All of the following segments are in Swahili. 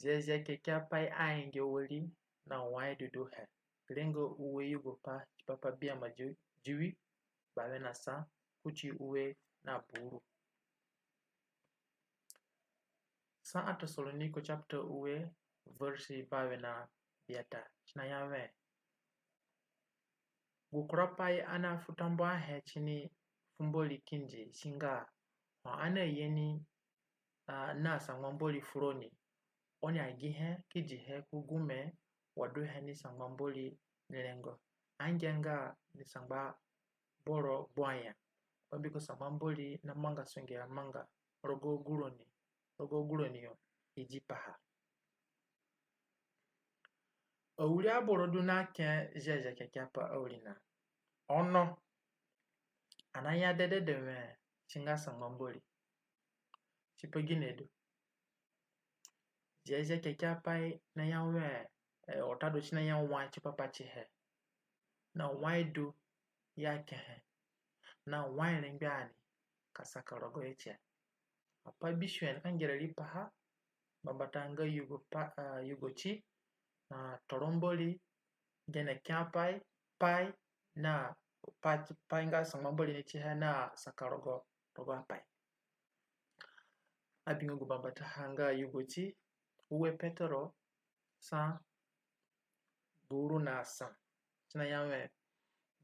Ziazia Kekeapai Aenge Wari na wai dudu he. Rengo uwe yugo pa chipapa bia majiwi bawe na sa kuchi uwe na boro. Sa Atesaroniko chapter uwe verse bawe na biata china yawe. Gukurapai ana tambuahẽ chini fumboli kindi singa ana yeni na sangba mbori roni. Oni agihe kijihe ku gume waduhe ni sangba mbori Rengo. Aenge ni sangba boro gbua. Bambiko sangba mbori na manga sunge manga rogo guroni yo ijipaha. Awiri aboro du na ken Ziazia Kekeapai awrina. Ono anaya dedede me chinga sangba mbori. Tipa gini do. Ziazia Kekeapai na yawe otado china ya wai chipapa tihe. Na wai do ya kehe. Na wai rengbe ani saka rogo eche. Apa bishwen angere lipaha babatanga yugo chi na toromboli gene Kekeapai pai na pai nga sangba mbori ni tihe na saka rogo apai. Abingo gubambata hanga yugo chi uwe petero sa boro na sa china yawe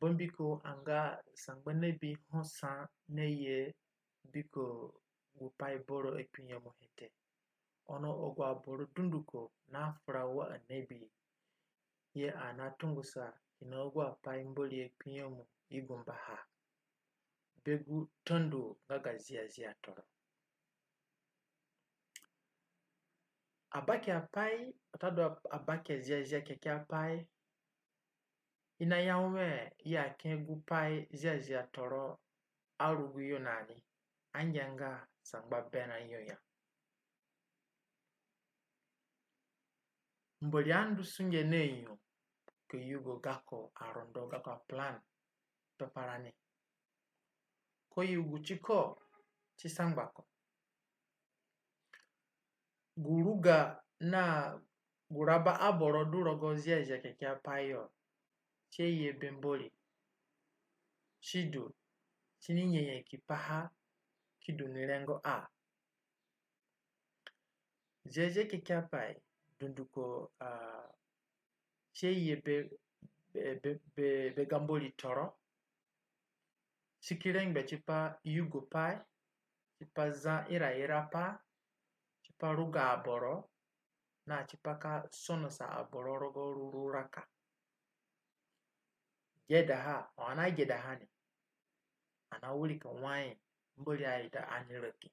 Bambiko anga sangba nebi honsa neye biko gupai boro epinya mohete. Ono ogwa boro dunduko na frawa nebi ye anatungusa ina ogwa pai mboli epinya mu igumbaha. Begu tondo gaga Ziazia toro. Abake apai otado abake Ziazia Kekeapai ina yawe ya kengu pai Ziazia toro arugu yonani anjanga sangba bena yoya. Mboli andu sunge neyo ke yugo gako arondo gako plan peparani. Ko yugo chiko chisangbako. Guruga na guraba aboro du rogo Ziazia Kekeapai yo. Cheye bemboli. Shidu. Chini nye kipaha kidu ni Rengo a. Ziazia Kekeapai dunduko cheye begamboli toro. Sikirengbe chipa yugo pai. Chipa za ira pa. Chipa ruga aboro. Na chipa ka sonosa aboro rogo ruraka. Gedaha. Wana gedaha ni. Ana wuli ka wai mboli aida anireki.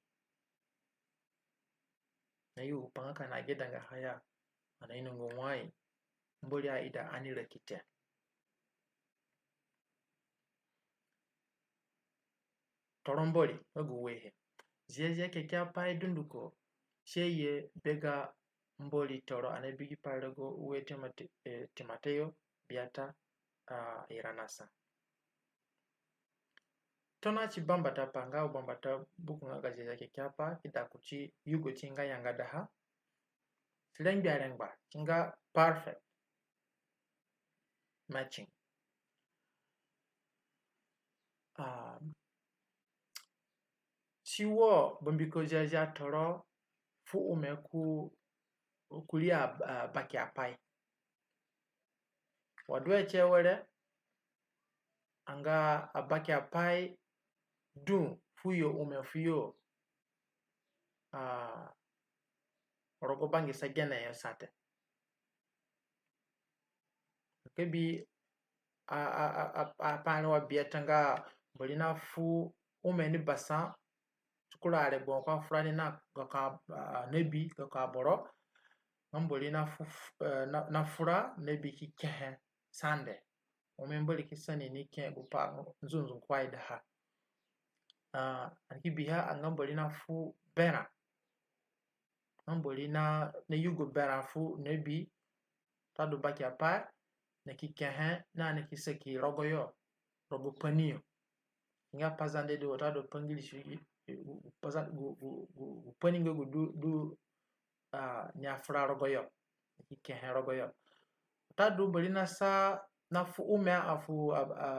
Na yu upanga na gedanga haya ana inungo wai mboli aida anireki te. Toromboli ogu wehe. Ziazia Kekeapai dunduko cheye bega mboli toro ane bigi parego uwe timateo biata iranasa. Tona chibambata panga ubambata buku nga Ziazia Kekeapai kita kuchi yugo chinga yanga daha. Rengbe rengba chinga perfect matching. Chiwo Bambiko Ziazia toro fu umeku kulia baki apai. Wadwe chewele anga abaki apai du fuyo umefuyo rogo bangi sagena ya sate. Kebi apano wa biatanga bolina fu umeni basa chukulare bon kwa frani na gaka nebi gaka boro ngbolina fu na fura nebi kikehe sande umemboli kisani ni ken gupa nzunzu kwaida ha ankibiha angambolina fu bera ambolina ne yugo bera fu nebi tado baki apai ne kikehe na ne kiseki rogo paniyo nga pazande do tado pangili shi pazan gu paningo du nyafra rogo yo kikehe rogo yo tadu boli na sa na fu ume afu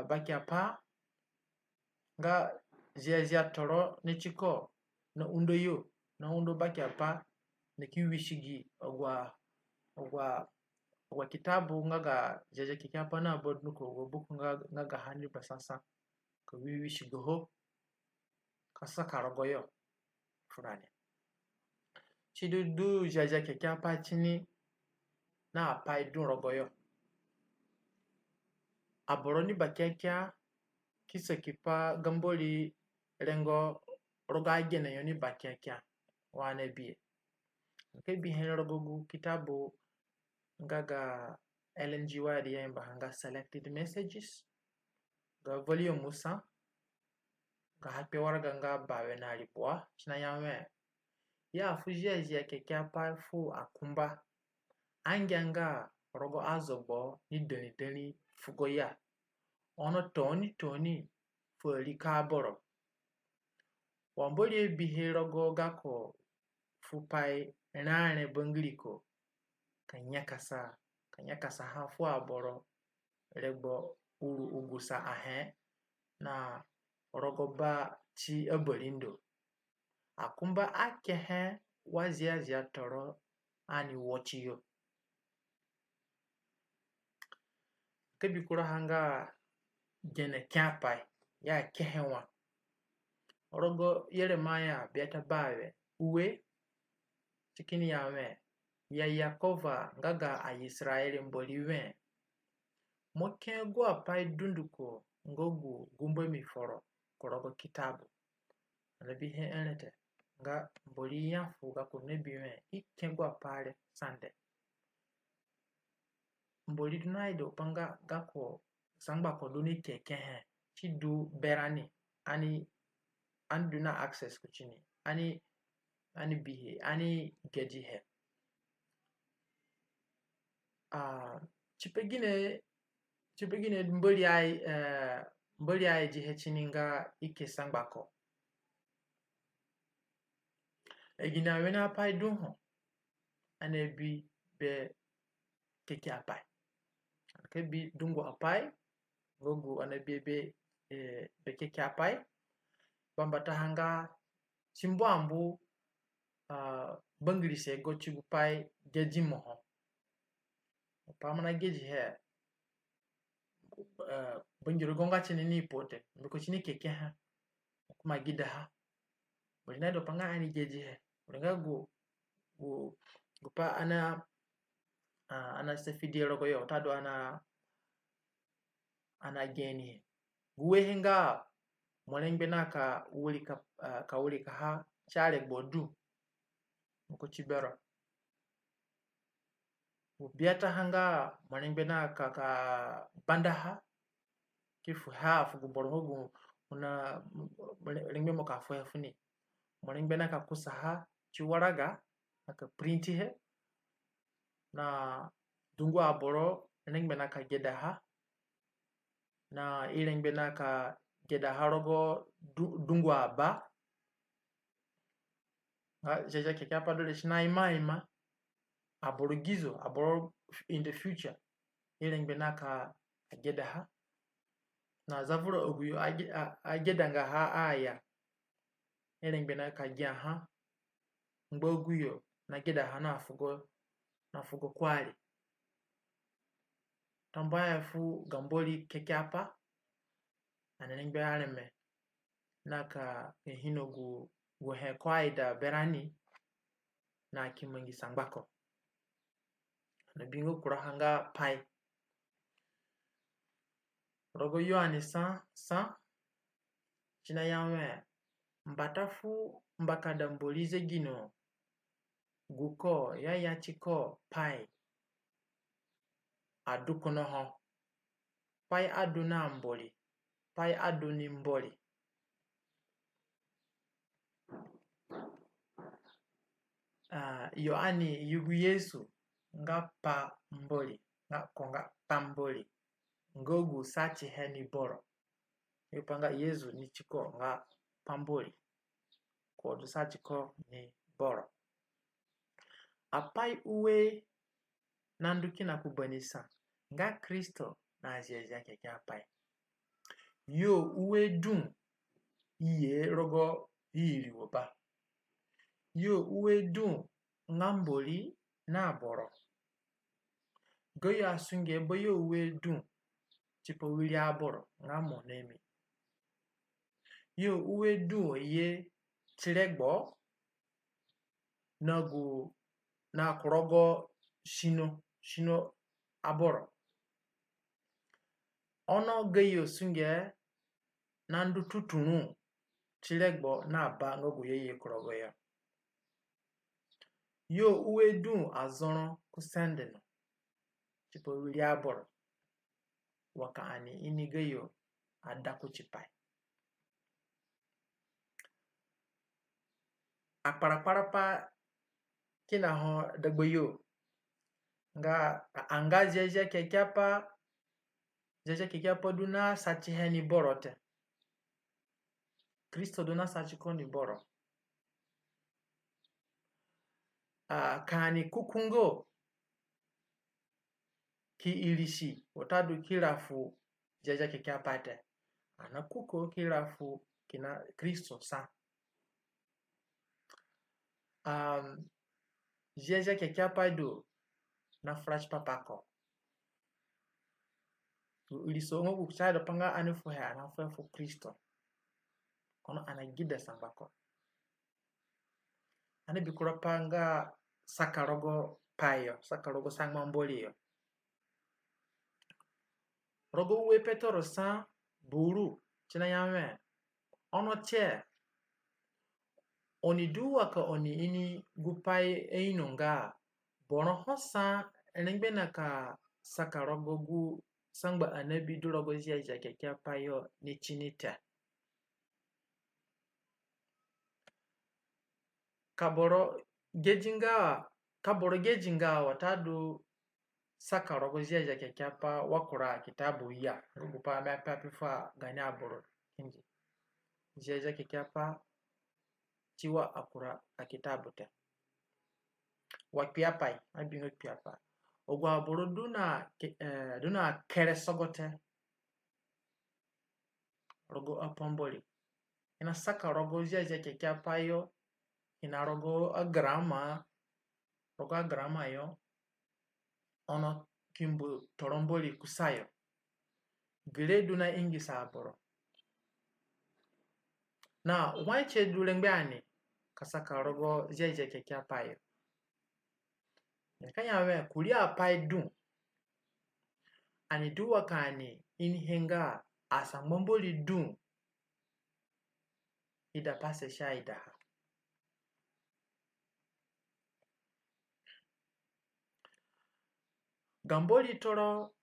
baki apa nga Ziazia toro ne chiko na undo yo na undo baki apa ne kiwishigi ogwa kitabu nga Ziazia Kekeapai na bodnuko go buku nga ga 100% ka wiwishigo ho ka saka rogo yo furani chidu Ziazia Kekeapai tini na apai dun rogo yo aboro ni bakyakia kisa kipa gamboli Rengo rogo agene yo ni bakyakia wane biye ke bihen rogo kitabu ngaga LNG Wari yamba hanga selected messages ga volume musa ga hape warga nga bawe na gbua china yawe ya fu Ziazia Kekeapai fu akumba Aenge nga rogo azogbo ni deni fugo ya ono toni fu lika aboro wamboli bihe rogo gako fu pai nane bangliko kanyakasa ha fu aboro regbo ugusa ahe na rogo ba chi abolindo akumba akehe wa Ziazia toro ani wochiyo kebikura hanga gene Keapai ya kehewa rogo Yeremaya biata bawe uwe chikini yawe ya Yakova ngaga a Israeli mboliwe moke gwa pai dunduko ngogu gumbo miforo korogo kitabu nabihe enete nga mboli yafu ga kunebiwe ikengwa pale sande mboli dunaido panga gako sangba ko duni kekehe chidu berani ani anduna access kuchini ani bihe ani gejihe chipegine mboli ai jihe chininga ike sangba ko egina wena pai dunho anebi be Kekeapai kebi dungo apai gogu anebi be Kekeapai bambata hanga simboambu bangilise go chigupai gejimoho pamana geji he bangiru gonga chini ni pote mbiko chini kekeha kuma gidaha bolina do panga ani geji he bolinga go pa ana sefidi rogo yo tado ana geni guwe hinga molengbe naka ulika ha chale bodu ko chibero biata hanga molengbe naka ka bandaha kifu hafu guboro hogu una lengbe mo ka funi molengbe naka kusaha chiwaraga aka printi he na dungu aboro lengbe naka gedaha na ilengbe naka gedaha rogo dungu aba Ziazia Kekeapai dole china ima aboro gizo aboro in the future ilengbe naka gedaha na zavuro oguyo agedanga ha aya ilengbe naka gyaha ngboguyo na gedaha na fugo kwali tambaya fu gamboli Kekeapai anelengbe aleme naka hino gu he kwaida berani na kimangi sangbako na bingo kura hanga pai rogo yo ani san china yawe mbatafu mbakada mbolize gino guko ya chiko pai adukono ho pai aduna mboli pai aduni mboli yo ani yugu Yesu nga pa mboli nga konga pamboli ngogu sachi heni boro yupanga Yesu ni chiko nga pamboli ko du sachi ko ni boro apai uwe nanduki na kubanisa nga Kristo na Ziazia Kekeapai. Yo uwe dum iye rogo yiri woba. Yo uwe dum nga mbori na aboro. Goyo asunge boyo uwe dum tipa wiri aboro nga monemi. Yo uwe dum ye chiregbo na kurogo shino aboro. Ono goyo sunge nandu tutunu chiregbo na aba ngogo ye kurogo ya. Yo uwe dum azoro kusendeno tipa wiri aboro. Wakaani ini goyo adaku chipai. Akparapa kina ho dagboyo nga anga Ziazia Kekeapai duna sachihe ni borote. Kristo duna sachiko ni boro. Kani kukungo ki ilishi otadu kirafu Ziazia Kekeapai te. Ana kuko kirafu kina Kristo sa. Ziazia Kekeapai do na fresh papako. Iliso ngo kuchado panga anifu he anafu Kristo. Ono anagida sambako. Ani bikura panga saka rogo payo, saka rogo SANGBA MBORI yo. Rogo uwe petoro sa buru china yame. Ono che oni duwa ka oni ini gupai eino nga boro hosa rengbe na ka saka rogo gu SANGBA anabi du rogo Ziazia Kekeapai yo ni chinite. Kaboro gejinga watadu saka rogo Ziazia Kekeapai wakura kitabu ya rugupa mepapifa gani aboro kindi. Ziazia Kekeapai chiwa akura akitabu te. Wapiapai, abingo piapai. Ogwa aboro duna kere sogote rogo apomboli. Ina saka rogo Ziazia Kekeapai yo ina rogo agrama yo ono kimbo toromboli kusayo. Gile duna ingisa aboro. Na wanche du rengbe ani kasaka rogo Ziazia Kekeapai yo. Kanya we kulia apai dum. Ani duwa kani inhenga SANGBA MBORI dum. Ida pase shaida. Gamboli toro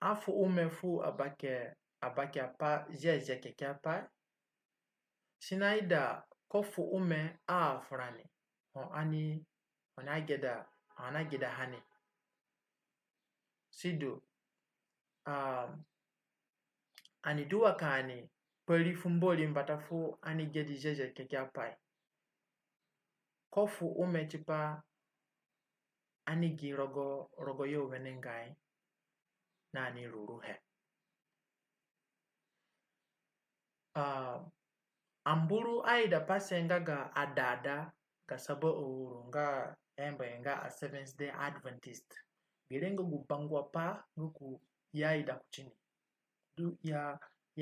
afu umefu abake apa Ziazia Kekeapai. Sinaida kofu ume afrani. Anageda hani. Sido ani duwa kani pelifu mboli mbatafu anigedi Ziazia Kekeapai. Kofu ume tipa anigi rogo yo wenengai na ani ruruhe. Amburu aida pase nga adada kasabo uhuru nga embe nga a Seventh Day Adventist. Gilengo gubangwa pa nguku ya ida kuchini. Du ya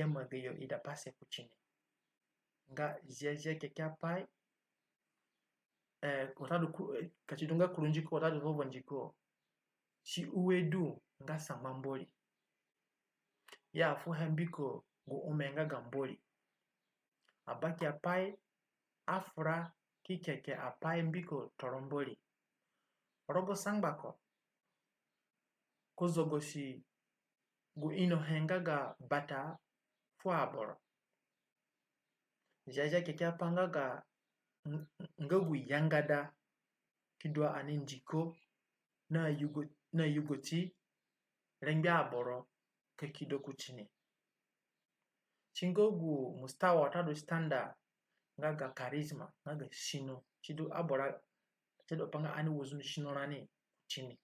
magayo ida pase kuchini. Nga Ziazia Kekeapai kotadu kachidunga kurunjiko kotadu vovonjiko. Si uwedu nga SANGBA MBORI. Ya fu hembiko gu umenga gamboli. Abaki apai afra kikeke apai mbiko toromboli. Rogo sangbako kuzogoshi gu ino hengaga bata fu aboro. Ziazia Kekeapai ngagu yangada kidwa aninjiko na yugoti rengbe aboro kekido kuchini. Chingogu mustawa watadu standa ngaga charisma ngaga shino chidu abora chedo panga ani wuzum shinorani chini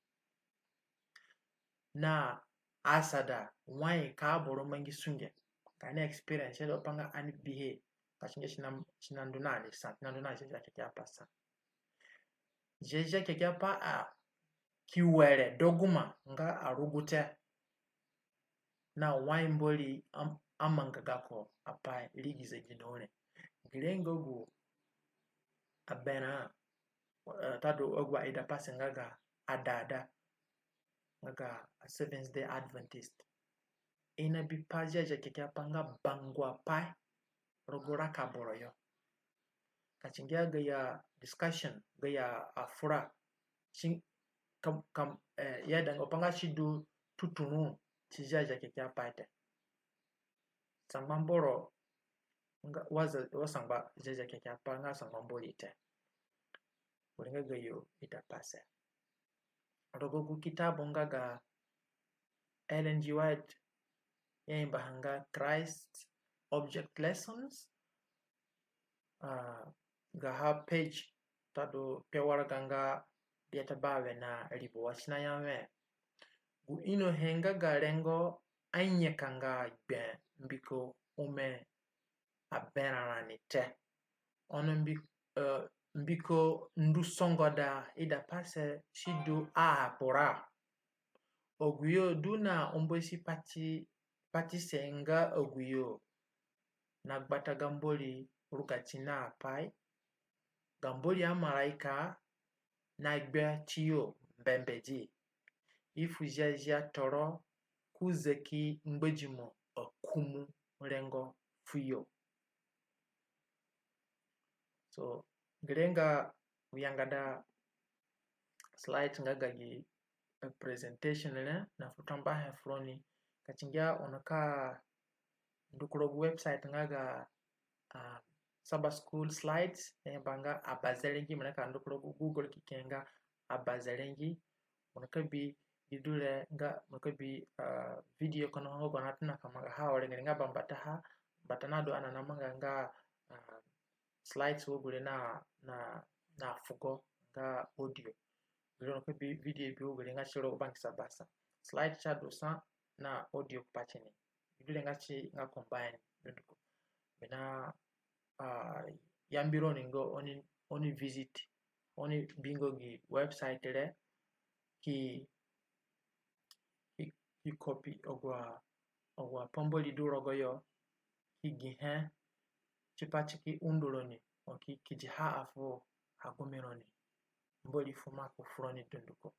na asada wai ka boro mangi sunge kani experience chedo panga ani bihe kachinge chinandunani sa nandunani Ziazia Kekeapai sa Ziazia Kekeapai a kiwere doguma nga arugute na wai mbori amanga gako apai ligize ginone Rengo gu abena tado ogwa ida pase ngaga adada ngaga Seventh Day Adventist ina bi Ziazia Kekeapai nga bangwa pai rogora ka boro yo kachingia gaya discussion gaya afura shin kam yada ngopanga shidu tutunu Ziazia Kekeapai te sangba mboro nga wasangba Ziazia Kekeapai nga sangba mbori te ulinga gayo ita pase rogo gu kitabu ngaga Ellen G. White yemba hanga Christ Object Lessons ga ha page tado pewara ganga dieta bawe na ribo wachina yame gu ino henga ga Rengo Aenge kanga Bambiko ume abenarani te ono mbiko ndu songoda ida pase shidu abora oguyo duna ombosi pati senga oguyo na gbata gamboli rugachina pai gamboli amalaika na gbua chiyo mbembeji ifu Ziazia toro kuzeki ngbejimo okumu Rengo fuyo so gerenga uyangada slide ngaga gi presentation na tambuahẽ roni kachingia onaka ndukuro website ngaga Saba School Slides banga abazelengi manaka ndukuro Google kikenga abazelengi onaka bi idule nga onaka bi video kono ngo banatuna kamaga hawale nga bambataha batanado ananamanga nga slides wogule na fugo nga audio gure ko video bi wogule nga shiro bankisa basa slide chado sa na audio pachini gure nga chi nga combine nduko bena yambironi ngo oni visit oni bingo gi website le ki copy ogwa pomboli du rogo yo ki gihe chipachiki unduloni oki kijiha afu hagumironi mboli fuma ku froni dunduko